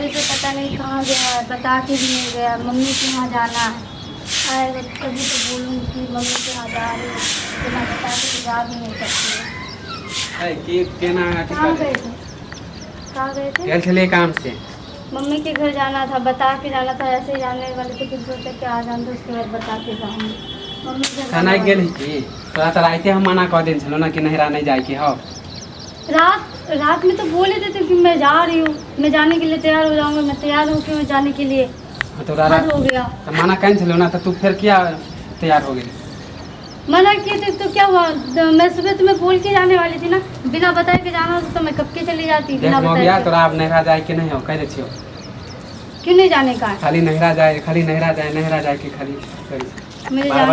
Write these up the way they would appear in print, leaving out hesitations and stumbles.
अभी तो पता नहीं कहाँ गया है, बता के भी नहीं गया। मम्मी के यहाँ जाना है, आएगा तभी तो बोलूँगी कि मम्मी के यहाँ जा रही हूँ, बिना बता के जा भी नहीं सकती। कहाँ गए थे? कहाँ गए थे? गेल छलिए काम से। मम्मी के घर जाना था, बता के जाना था। ऐसे ही जाने वाले थे, फिर सोचा कि आ जान, तो उसके बाद बता के जाऊँगी। मम्मी के घर खाना गेल की तोरा तो राइते हम मना कर देन छलो ना कि नहरा नहीं जाए के हो। रात में तो बोले थे कि मैं जा रही हूँ, मैं जाने के लिए तैयार हो जाऊँगा, मैं तैयार हूँ क्यों जाने के लिए। तो हद हो गया। तो मना कहीं छलो ना, तो तू फिर क्या तैयार हो गई? मना किए थे तो क्या हुआ? मैं सुबह तुम्हें बोल के जाने वाली थी ना, बिना बताए के जाना होता तो मैं कब के चली जाती। बिना बताए के तोरा अब नहरा जाए के नहीं हो, कह दे छियो। क्यों नहीं जाने का? खाली नहरा जाए के खाली मुझे बार जाना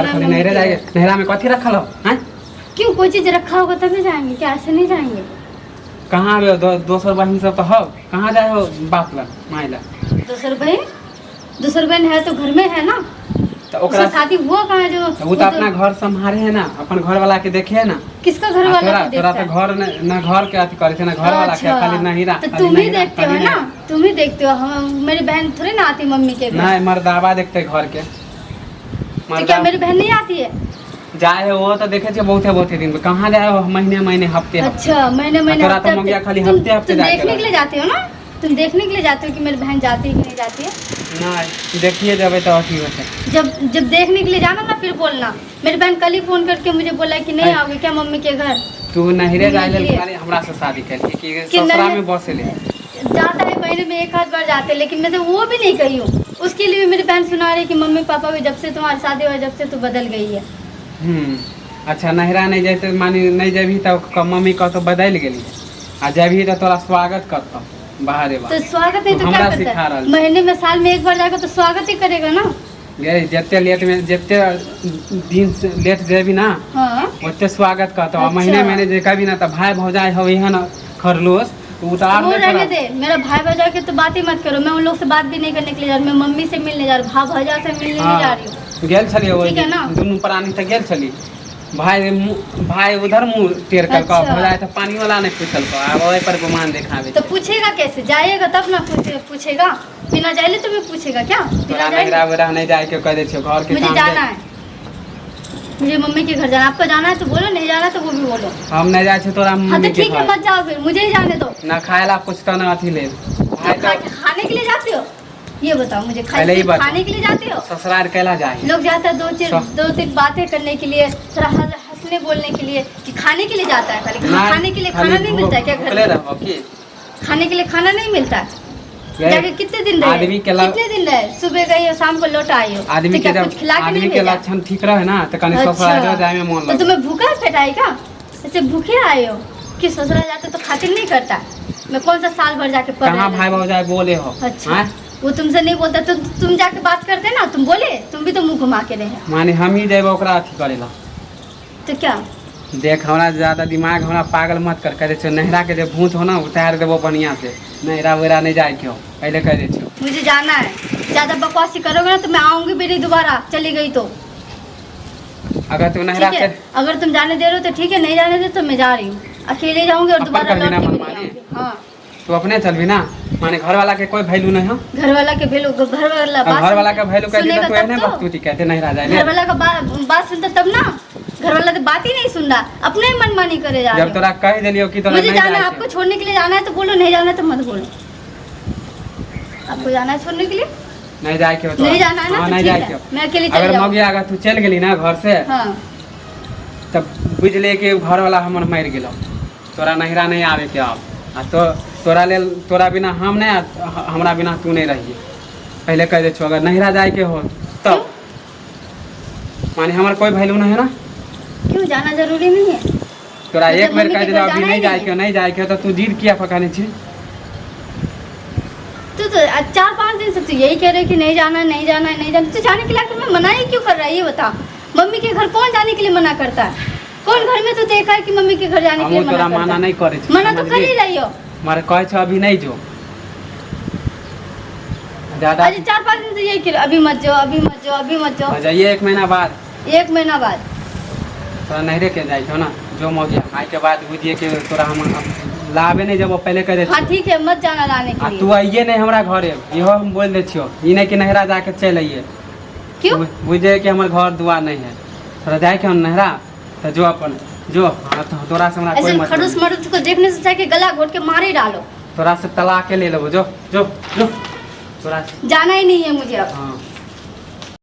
खाली है। नहरे जाए। नहरा में कथी रखल हो? हैं? क्यों, कोई चीज रखा होगा तभी जाएंगे क्या? ऐसे नहीं जाएंगे। कहाँ आवे दोसर बहन सब तो हो, कहाँ जाए हो बाप ला माई ला? दूसर बहन है तो घर में है ना, तो उसका शादी हुआ कहाँ है जो? तो वो तो अपना घर संभाले है ना, अपन घर वाला के देखे है ना। किसका घर वाला तोरा देखता तो है? घर न घर के अथी करे थे ना, घर वाला के अच्छा, खाली नहीरा। तो तुम ही देखते हो ना, तुम ही देखते हो। हम, मेरी बहन थोड़ी ना आती मम्मी के घर। नहीं, मर्दावा देखते घर के। तो क्या मेरी बहन नहीं आती है? जाए हो वो तो देखे छे बहुते दिन पे। कहाँ जाए हो? महीने हफ्ते। अच्छा, महीने तोरा तो मगिया खाली हफ्ते तुम जाके देखने के लिए जाते हो ना? तुम देखने के लिए जाते हो कि मेरी बहन जाती है कि नहीं जाती है? नहीं, देखिए जब तो अथी होते। जब देखने के लिए जाना ना, फिर बोलना। मेरी बहन कल ही फोन करके मुझे बोला कि नहीं आओगे क्या मम्मी के घर? तू नहरे जाए ले खाली हमरा से शादी कर ली कि ससुरा में बसे ले। जाता है, महीने में एक आध बार जाते, लेकिन मैं तो वो भी नहीं कही हूँ। उसके लिए भी मेरी बहन सुना रही कि मम्मी पापा भी जब से तुम्हारी शादी हुआ, जब से तू बदल गई है। अच्छा, नहरा नहीं जाते मानी नहीं जेबी तो मम्मी कह तो बदल गेली, आ जेबी तो तोरा स्वागत करता बाहर। तो स्वागत नहीं तो क्या करता है? महीने में साल में एक बार जाकर तो स्वागत ही करेगा ना। जितने लेट में जितने दिन से लेट जेबी ना, हाँ, उतने स्वागत करता। अच्छा। महीने जे कभी ना तो भाई भौजाई हो है ना खरलोस, तो उतार वो रहने दे। मेरा भाई भौजा के तो बात ही मत करो। मैं उन लोग से बात भी नहीं करने के लिए जा रही हूँ। मैं मम्मी से मिलने जा रही हूँ, भाई भौजा से मिलने नहीं जा रही हूँ। गेल छलिए ठीक है ना? दुनू प्राणी तो गेल छली। भाई उधर मुँह टेर कर अच्छा। भौजाई तो पानी वाला नहीं पूछल को, अब वही पर गुमान दिखावे। तो पूछेगा कैसे? जाइएगा तब ना पूछेगा। बिना जाए तुम्हें पूछेगा क्या? बिना जाए नहीं जाए के कह दे छियो घर के मुझे जाना है, मुझे मम्मी के घर जाना। आपको जाना है तो बोलो, नहीं जाना तो वो भी बोलो। हम नहीं जाए छे तोरा हाँ मम्मी तो के ठीक है, घर। मत जाओ फिर, मुझे ही जाने दो। ना खाएला पूछता ना अथी ले। खाने के लिए जाते हो? ये बताओ मुझे, पहले ही बता। खाने के लिए जाते हो? ससुराल कैला जाए लोग जाता है दो तीन बातें करने के लिए, थोड़ा हंसने बोलने के लिए, कि खाने के लिए जाता है? खाली खाने के लिए खाना नहीं मिलता है क्या घर में? खाने के लिए खाना नहीं मिलता है? जाके कितने दिन रहे? कितने दिन रहे? सुबह गई हो, शाम को लौट आई हो। आदमी तो क्या के कुछ खिला के नहीं आदमी के भेजा? लक्षण ठीक रहे ना तो कहीं ससुराल जाए में मन तो लगे। तुम्हें भूखा फेटाई क्या? ऐसे भूखे आए हो कि ससुराल जाते तो खातिर नहीं करता? मैं कौन सा साल भर जाके पढ़ कहाँ भाई भौजाई बोले हो? अच्छा, वो तुमसे नहीं बोलता तो तुम जाके बात करते ना, तुम बोले? तुम भी तो मुंह घुमा के रहे। माने हम ही जेब ओकरा अथी करेला। तो क्या? देख, हमरा ज्यादा दिमाग हमरा पागल मत कर। कह दे नहरा के जब भूत हो ना उतार देवो बढ़िया से। नहरा वेरा नहीं जाए क्यों पहले कह दे। मुझे जाना है। ज्यादा बकवासी करोगे ना तो मैं आऊंगी भी नहीं दोबारा, चली गई तो। अगर तू नहरा ठीक है, अगर तुम जाने दे रहे हो तो ठीक है, नहीं जाने दे तो मैं जा रही हूँ, अकेले जाऊंगी और दोबारा लौट के भी नहीं आऊंगी। हाँ, तू अपने चल भी ना, माने घर वाला के कोई वैल्यू नहीं हो। घर वाला के वैल्यू, घर वाला का वैल्यू कहती तो तू एने बकचोदी कहते नहीं रह जाए। घर वाला का बात सुनता तब ना। घर वाला तो बात ही नहीं सुन रहा, अपने ही मनमानी करे जा रहे हो। जब तोरा कह दिलियो कि तोरा मुझे नहीं जाना है, जाए आपको छोड़ने के लिए जाना है तो बोलो, नहीं जाना है तो मत बोलो। आपको जाना है छोड़ने के लिए? नहीं जाए क्यों? नहीं जाना है ना, तो नहीं ठीक जाए है, क्यों? मैं अकेले चली अगर जाऊंगी। मगे अगर तू चल गेली ना घर से, हाँ, तब बुझ ले कि घर वाला हमर मर गेलो, तोरा नहरा नहीं आवे के अब। आ तो तोरा बिना हम नहीं, हमरा बिना तू नहीं रहिए। पहले कह दे छो, अगर नहरा जाए के हो तब माने हमार कोई वैल्यू नहीं है ना। क्यों जाना जरूरी नहीं है? तोरा मतलब एक बेर मम्मी कह के दे घर अभी जाना नहीं ही जाए नहीं के, नहीं जाए के तो तू जिद किया पकाने छी। तो 4-5 दिन से तू यही कह रहे कि नहीं जाना नहीं जाना नहीं जाना, तो जाने के लिए मैं मना ही क्यों कर रहा है ये बता। मम्मी के घर कौन जाने के लिए मना करता है? कौन घर में तो देखा है कि मम्मी के घर जाने के लिए तोरा मना मना नहीं करे छी। मना तो कर ही रही हो। मारे कहे छ अभी नहीं जो ज्यादा। आज 4-5 दिन से यही कह रहे, अभी मत जाओ, अभी मत जाओ, अभी मत जाओ। जाइए 1 महीना बाद, 1 महीना बाद तोरा नहरे के जाए छो ना, जो मौगिया आए के बाद बुझिए कि तोरा हम लाबे नहीं जब पहले कह दे हाँ ठीक है, मत जाना लाने के आ लिए। तू आइए नहीं हमरा घरे, इहो हम बोल दे छियो, ई नहीं कि नहरा जाके चल आइए। क्यों? बुझे कि हमर घर दुआर नहीं है, थोड़ा जाए के हम नहरा तो जो अपन जो हाँ, तो तोरा से हमरा कोई ऐसे मतलब खड़ूस नहीं। मर्द को देखने से चाहिए गला घोट के मारे ही डालो। तोरा से तलाक के ले लो, जो जो जो तोरा से जाना ही नहीं है मुझे अब। हाँ